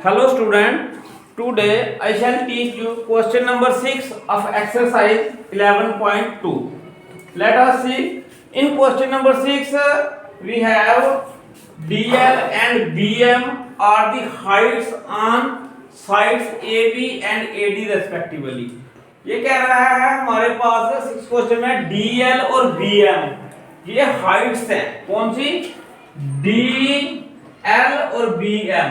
Hello student, today I shall teach you question number 6 of exercise 11.2. Let us see, in question number 6 we have DL and BM are the heights on sides AB and AD respectively. ये कह रहा है हमारे पास 6 question में DL और BM ये Heights हैं, कौन सी? DL और BM।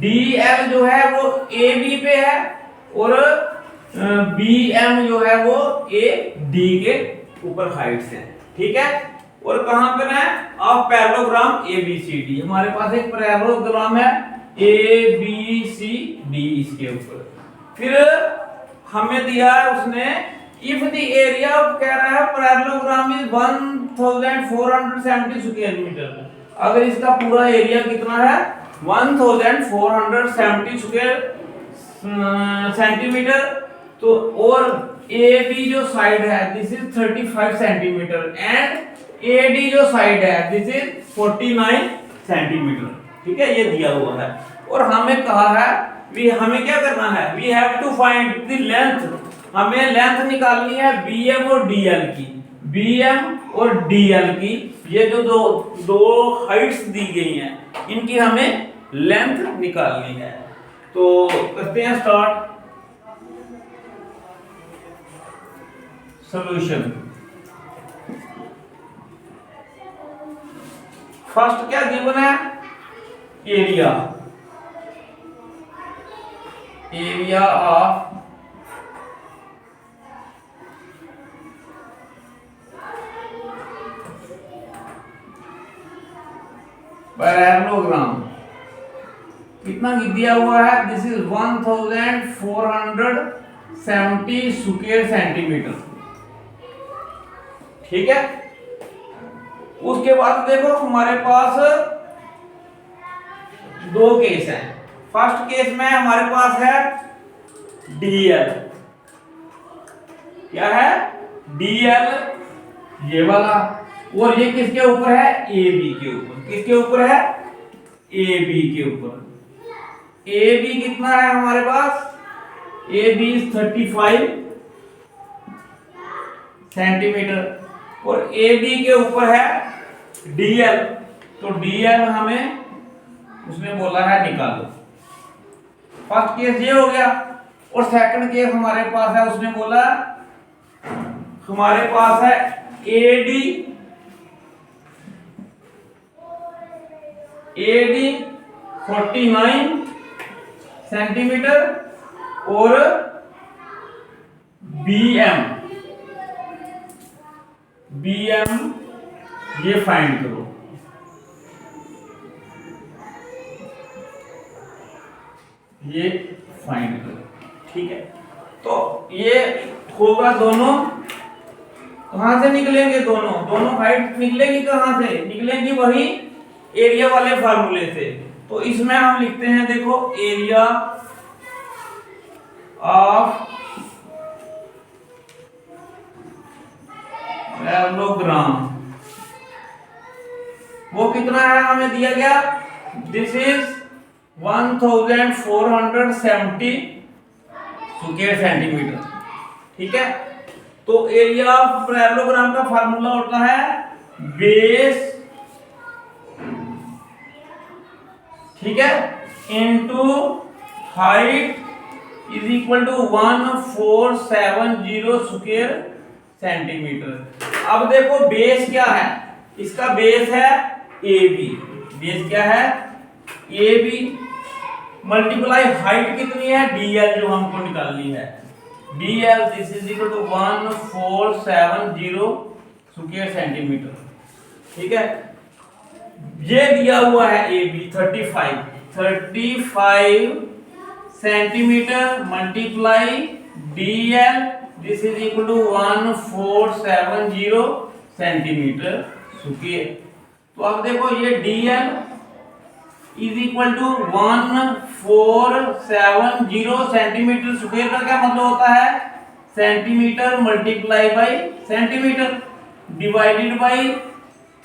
DL जो है वो AB पे है और BM जो है वो AD के ऊपर हाइट्स है, ठीक है। और कहां पर है? आप पैरेललोग्राम ABCD, हमारे पास एक पैरेललोग्राम है ABCD इसके ऊपर। फिर हमें दिया है उसने इफ द एरिया कह रहा है पैरेललोग्राम इज 1470 स्क्वायर मीटर। अगर इसका पूरा एरिया कितना है 1470 स्क्वायर सेंटीमीटर, तो और ए बी जो साइड है this is 35 centimetre and A D जो साइड है दिस इज 49 सेंटीमीटर, ठीक है। ये दिया हुआ है और हमें कहा है हमें क्या करना है, we have to find the length. हमें लेंथ निकालनी है बीएम और डीएल की, बीएम और डीएल की। ये जो दो हाइट्स दी गई हैं इनकी हमें लेंथ निकालनी है। तो करते हैं स्टार्ट सॉल्यूशन। फर्स्ट क्या गिवन है? एरिया ऑफ पैरेललोग्राम कितना दिया हुआ है? दिस इज 1470 स्क्वायर सेंटीमीटर, ठीक है। उसके बाद देखो हमारे पास दो केस हैं। फर्स्ट केस में हमारे पास है डीएल, क्या है? डीएल ये वाला, और ये किसके ऊपर है? AB के ऊपर। किसके ऊपर है? AB के ऊपर। AB कितना है हमारे पास? AB 35 सेंटीमीटर और AB के ऊपर है DL। तो DL हमें उसने बोला है निकालो। फर्स्ट केस ये हो गया और सेकंड केस हमारे पास है, उसने बोला हमारे पास है AD 49 सेंटीमीटर और BM ये फाइंड करो। ये फाइंड करो, ठीक है। तो ये होगा दोनों कहां से निकलेंगे? दोनों हाइट निकलेगी कहां से? निकलेंगी वही एरिया वाले फार्मूले से। तो इसमें हम लिखते हैं, देखो एरिया ऑफ पैरेललोग्राम वो कितना है हमें दिया गया? दिस इज 1470 स्क्वायर सेंटीमीटर, ठीक है। तो एरिया ऑफ पैरेललोग्राम का फार्मूला होता है बेस, ठीक है, into height is equal to 1470 square centimetre. अब देखो बेस क्या है? इसका बेस है AB। बेस क्या है? AB मल्टीप्लाई हाइट कितनी है? DL जो हमको निकालनी है। DL this is equal to 1470 square centimetre, ठीक है। ये दिया हुआ है AB 35 centimetre multiply DL this is equal to 1470 centimetre square. तो अब देखो ये DL is equal to 1470 centimetre square का क्या मतलब होता है? Centimetre multiply by centimetre divided by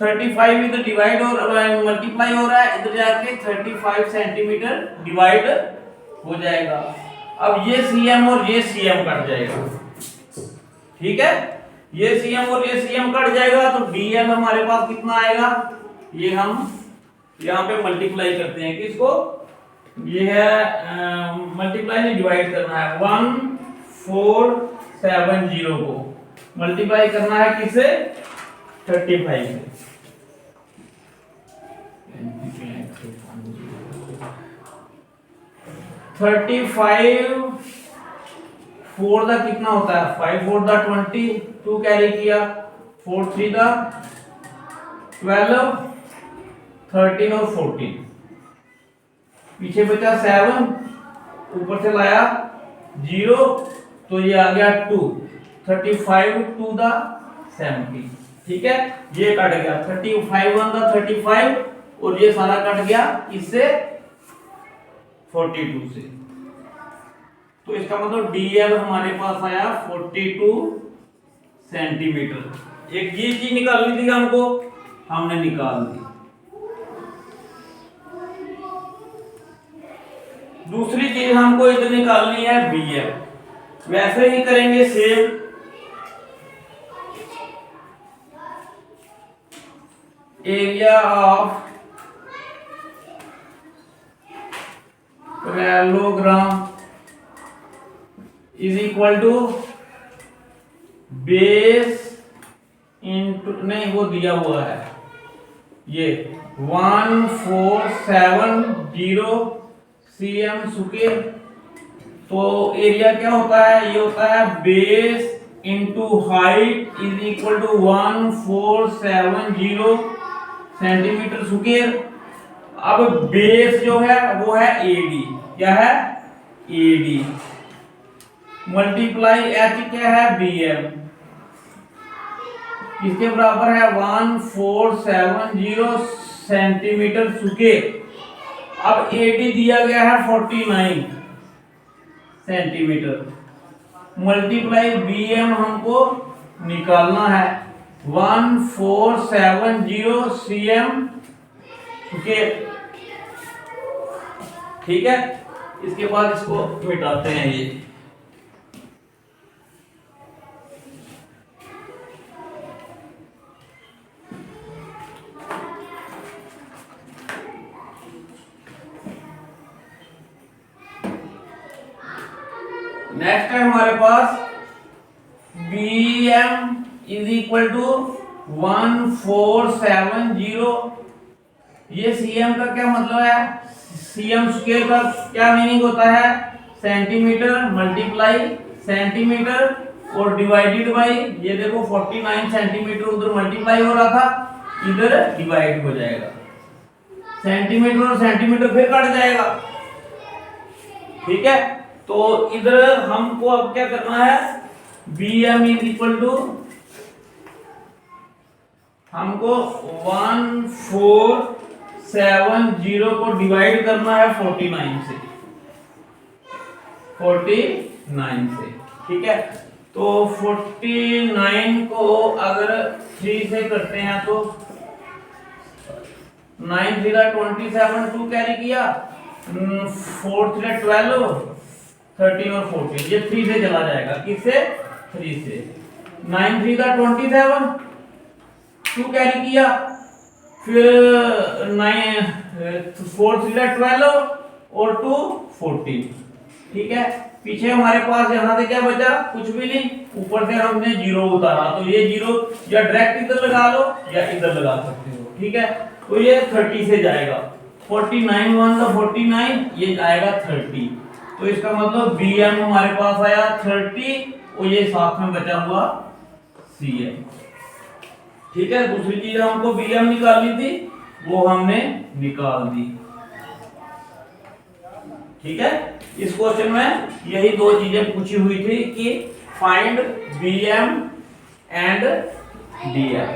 35 इधर डिवाइड और मल्टीप्लाई हो रहा है, इधर जाके 35 सेंटीमीटर डिवाइड हो जाएगा। अब ये सीएम और ये सीएम कट जाएगा, ठीक है, ये सीएम और ये सीएम कट जाएगा तो डीएम हमारे पास कितना आएगा, ये हम यहाँ पे मल्टीप्लाई करते हैं किसको, ये है मल्टीप्लाई नहीं डिवाइड करना है, 1470 को मल्टीप्लाई करना है किससे, 35 से। 35 4 दा कितना होता है, 5 4 दा 20, 2 कैरी किया, 4 3 दा 12, 13 और 14, पीछे बचा 7, ऊपर से लाया 0 तो ये आ गया 2, 35 2 दा 70, ठीक है, ये कट गया 35 1 दा 35 और ये सारा कट गया इससे 42 से, तो इसका मतलब डीएल हमारे पास आया 42 सेंटीमीटर। एक ये चीज निकालनी थी हमको, हमने निकाल दी। दूसरी चीज हमको इधर निकालनी है बीएम, वैसे ही करेंगे same, area of parallelogram is equal to base into, नहीं वो दिया हुआ है ये 1470 cm स्क्वायर, तो एरिया क्या होता है, ये होता है base into height is equal to 1470 centimetre square. अब बेस जो है वो है एडी, क्या है, एडी मल्टीप्लाई एच क्या है, बीएम, किसके बराबर है, 1470 सेंटीमीटर स्क्वायर। अब एडी दिया गया है 49 सेंटीमीटर, मल्टीप्लाई बीएम हमको निकालना है 1470 सीएम स्क्वायर, ठीक है। इसके बाद इसको मिटाते हैं, ये नेक्स्ट है हमारे पास BM इज इक्वल टू 1470, ये CM का क्या मतलब है, CM स्क्वायर का क्या मीनिंग होता है, सेंटीमीटर मल्टीप्लाई सेंटीमीटर और डिवाइडेड बाई, ये देखो 49 सेंटीमीटर उधर मल्टीप्लाई हो रहा था, इधर डिवाइड हो जाएगा, सेंटीमीटर और सेंटीमीटर फिर कट जाएगा, ठीक है। तो इधर हमको अब क्या करना है, BM इज इक्वल टू हमको 1470 को डिवाइड करना है 49 से, 49 से, ठीक है। तो 49 को अगर 3 से करते हैं तो 9 3 27, 2 कैरी किया, 4 3 12, 13 और 14, ये 3 से चला जाएगा, किससे, 3 से, 9 3 27, 2 कैरी किया, फिर 4 3 12 और 2 14, ठीक है। पीछे हमारे पास यहाँ से क्या बचा, कुछ भी नहीं, ऊपर से हमने 0 उतारा, तो ये 0 या डायरेक्ट इधर लगा लो या इधर लगा सकते हो, ठीक है। तो ये 30 से जाएगा, 49 1 का 49, ये आएगा 30, तो इसका मतलब BM हमारे पास आया 30 और ये साथ में बचा हुआ CM, ठीक है। दूसरी चीज हमको BM निकालनी थी, वो हमने निकाल दी, ठीक है। इस क्वेश्चन में यही दो चीजें पूछी हुई थी कि फाइंड BM एंड DM,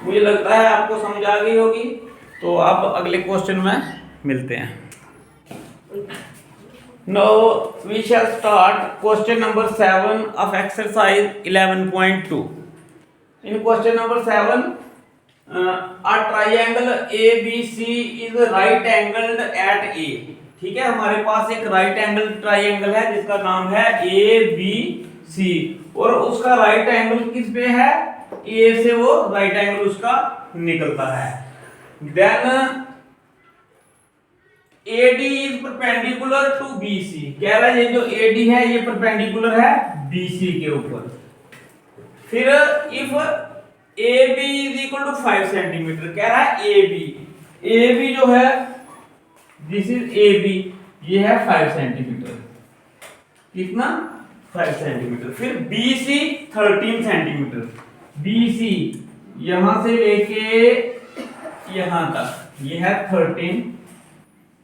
मुझे लगता है आपको समझ आ गई होगी। तो अब अगले क्वेश्चन में मिलते हैं। Now we shall start question number 7 of exercise 11.2. In question number 7 a triangle ABC is right angled at A। ठीक है, हमारे पास एक राइट एंगल ट्राइंगल है जिसका नाम है ABC, और उसका राइट एंगल किस पे है, A से वो राइट एंगल उसका निकलता है। Then AD is perpendicular to BC। कह रहा है ये जो AD है ये परपेंडिकुलर है BC के ऊपर। फिर if AB is equal to 5 centimetre, कह रहा है AB जो है दिस इज AB, ये है 5 सेंटीमीटर। कितना, 5 सेंटीमीटर। फिर BC 13 सेंटीमीटर। BC यहां से लेके यहां तक ये है 13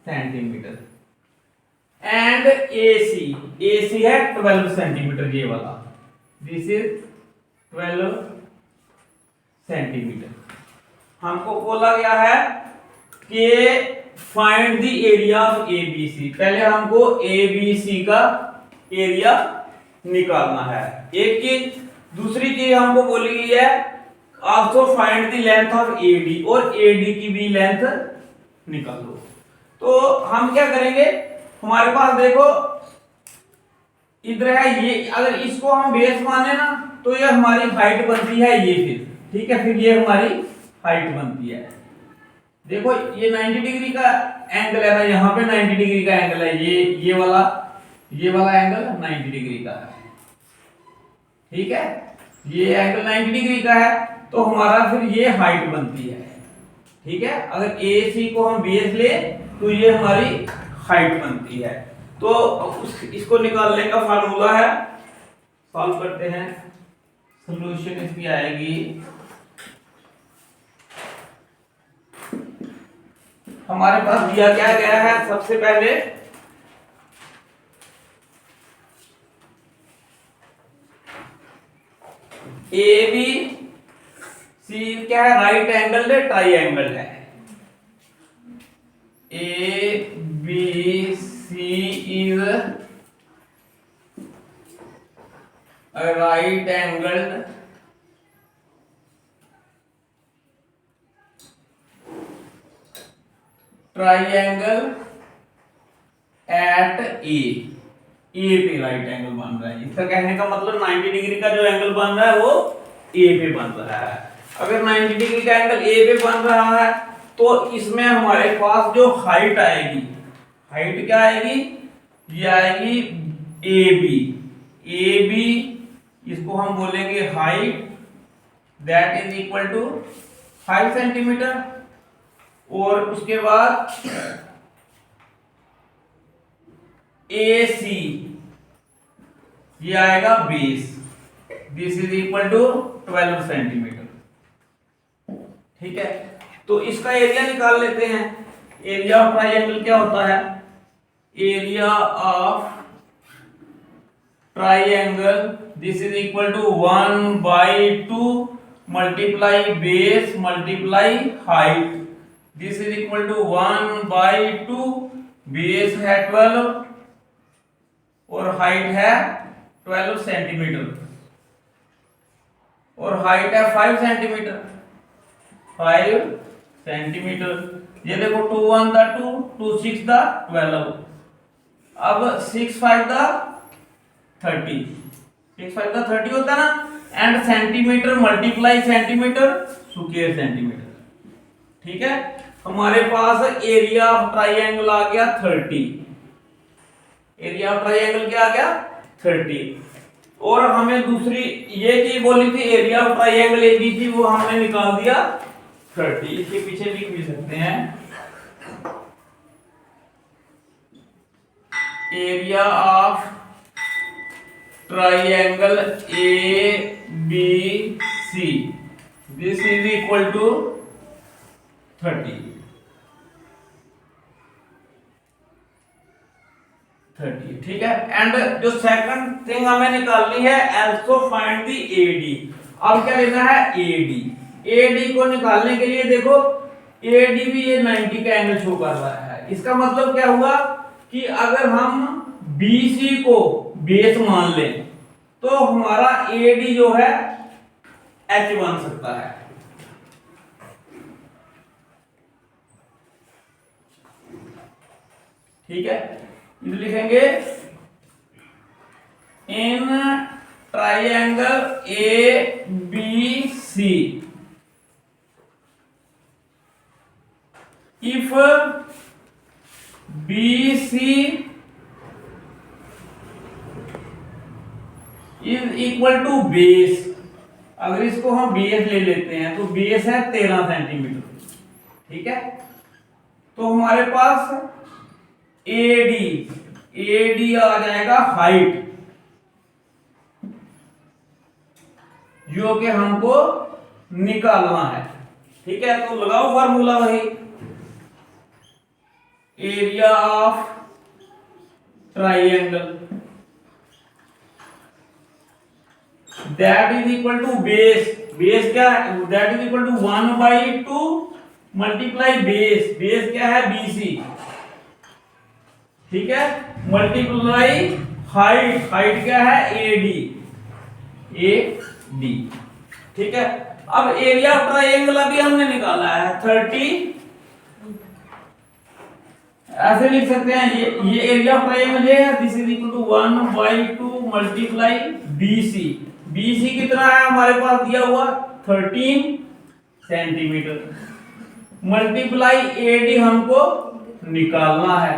सेंटीमीटर। एंड AC है 12 सेंटीमीटर, ये वाला दिस इज 12 सेंटीमीटर। हमको बोला गया है कि find the area of ABC। पहले हमको ABC का एरिया निकालना है, एक चीज। दूसरी चीज हमको बोली गई है also find the length of AD, और AD की भी लेंथ निकालो। तो हम क्या करेंगे, हमारे पास देखो इधर है ये, अगर इसको हम बेस माने ना तो ये हमारी हाइट बनती है ये, फिर ठीक है, फिर ये हमारी हाइट बनती है। देखो ये 90 डिग्री का एंगल है ना, यहाँ पे 90 डिग्री का एंगल है, ये वाला एंगल 90 डिग्री का है। ठीक है, ये एंगल 90 डिग्री का है, तो हमारा फिर ये हाइट बनती है। ठीक है, अगर AC को हम बेस ले तो ये हमारी हाइट बनती है। तो इसको निकालने का फार्मूला है, सॉल्व करते हैं। सॉल्यूशन इसकी आएगी, हमारे पास दिया क्या गया है, सबसे पहले ABC क्या है, राइट एंगल ट्राइंगल है। ABC is right angle triangle at A पे राइट एंगल बन रहा है। इसका कहने का मतलब 90 डिग्री का जो एंगल बन रहा है वो ए पे बन रहा है। अगर 90 डिग्री का एंगल ए पे बन रहा है तो इसमें हमारे पास जो हाइट आएगी, हाइट क्या आएगी, ये आएगी AB। इसको हम बोलेंगे height, that is equal to 5 centimetre. और उसके बाद AC ये आएगा base, this is equal to 12 centimetre. ठीक है, तो इसका एरिया निकाल लेते हैं। एरिया ऑफ ट्राइंगल क्या होता है, area of triangle this is equal to 1/2 multiply base multiply height, this is equal to 1/2, base है 12 और हाइट है 12 सेंटीमीटर, और हाइट है 5 सेंटीमीटर, 5 सेंटीमीटर। ये देखो 2 1 दा 2, 2 6 दा 12, अब 6 5 दा 30, 6 5 दा 30 होता है ना, and centimetre multiply centimetre square centimetre. ठीक है, हमारे पास एरिया ऑफ ट्राइंगल आ गया 30। एरिया ऑफ ट्राइंगल क्या आ गया 30। और हमें दूसरी ये चीज बोली थी एरिया ऑफ ट्राइंगल ABC, वो हमने निकाल दिया 30। इसके पीछे लिख भी सकते हैं, area of triangle ABC this is equal to 30। ठीक है, एंड जो सेकंड थिंग हमें निकालनी है, also फाइंड द AD। अब क्या लेना है AD को निकालने के लिए देखो AD भी ये 90 का एंगल शो कर रहा है। इसका मतलब क्या हुआ कि अगर हम BC को बेस मान लें तो हमारा AD जो है H बन सकता है। ठीक है, इधर लिखेंगे in triangle A B C if B C is equal to base, अगर इसको हम बेस ले लेते हैं तो बेस है 13 सेंटीमीटर, ठीक है। तो हमारे पास एडी आ जाएगा हाइट, जो कि हमको निकालना है, ठीक है। तो लगाओ फार्मूला वही, area of triangle that is equal to base क्या है, that is equal to 1/2 multiply base क्या है BC, ठीक है, मल्टीप्लाई हाइट क्या है AD, ठीक है। अब एरिया ऑफ ट्राइंगल अभी हमने निकाला है 30, ऐसे लिख सकते हैं ये एरिया ऑफ ट्राइंगल है, this is equal to 1/2 multiply BC कितना है हमारे पास दिया हुआ 13 सेंटीमीटर, मल्टीप्लाई AD हमको निकालना है,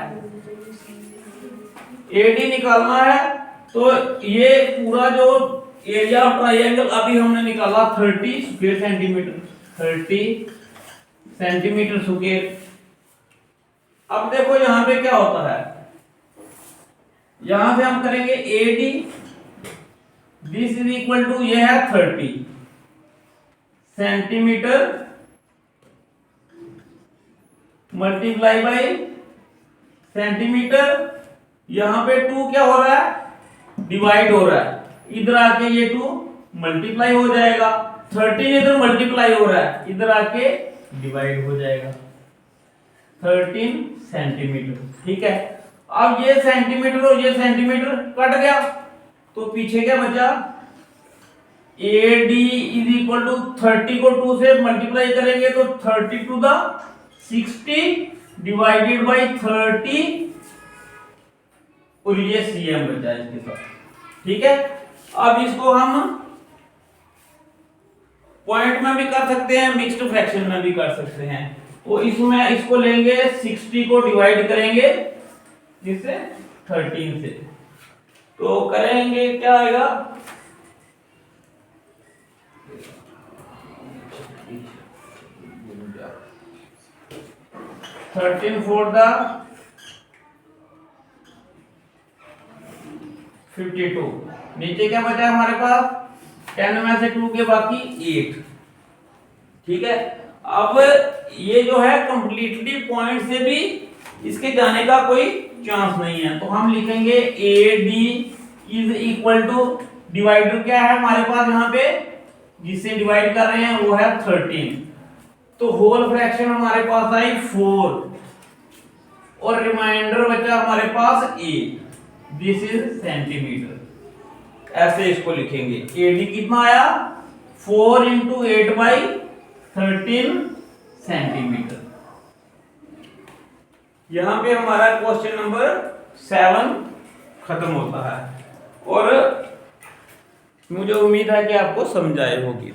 AD निकालना है। तो ये पूरा जो एरिया ऑफ ट्राइंगल अभी हमने निकाला 30 स्क्वायर सेंटीमीटर, 30 सेंटीमीटर स्क्वायर। अब देखो यहां पे क्या होता है, यहां से हम करेंगे AD, this is equal to ये है 30 सेंटीमीटर मल्टीप्लाई बाई सेंटीमीटर, यहां पे 2 क्या हो रहा है डिवाइड हो रहा है, इधर आके ये 2 मल्टीप्लाई हो जाएगा, 13 इधर मल्टीप्लाई हो रहा है, इधर आके डिवाइड हो जाएगा 13 सेंटीमीटर, ठीक है। अब ये सेंटीमीटर और ये सेंटीमीटर कट गया, तो पीछे क्या बचा, AD इज इक्वल टू 30 को 2 से मल्टीप्लाई करेंगे तो 30 टू द 60 डिवाइडेड बाई 30 और ये CM बचा इसके साथ, ठीक है। अब इसको हम पॉइंट में भी कर सकते हैं, मिक्स्ड फ्रैक्शन में भी कर सकते हैं। तो इसमें इसको लेंगे 60 को डिवाइड करेंगे जिससे 13 से, तो करेंगे क्या आएगा 13 for the 52, नीचे क्या बचा हमारे पास 10 में से 2 के बाकी 8, ठीक है। अब ये जो है कंप्लीटली पॉइंट से भी इसके जाने का कोई चांस नहीं है, तो हम लिखेंगे AD is equal to, divider क्या है हमारे पास यहाँ पे जिससे डिवाइड कर रहे हैं वो है 13, तो होल फ्रैक्शन हमारे पास आई 4 और रिमाइंडर बचा हमारे पास 8, दिस इज सेंटीमीटर, ऐसे इसको लिखेंगे। AD कितना आया 4 × 8/13 सेंटीमीटर। यहां पे हमारा क्वेश्चन नंबर 7 खत्म होता है और मुझे उम्मीद है कि आपको समझ आई होगी।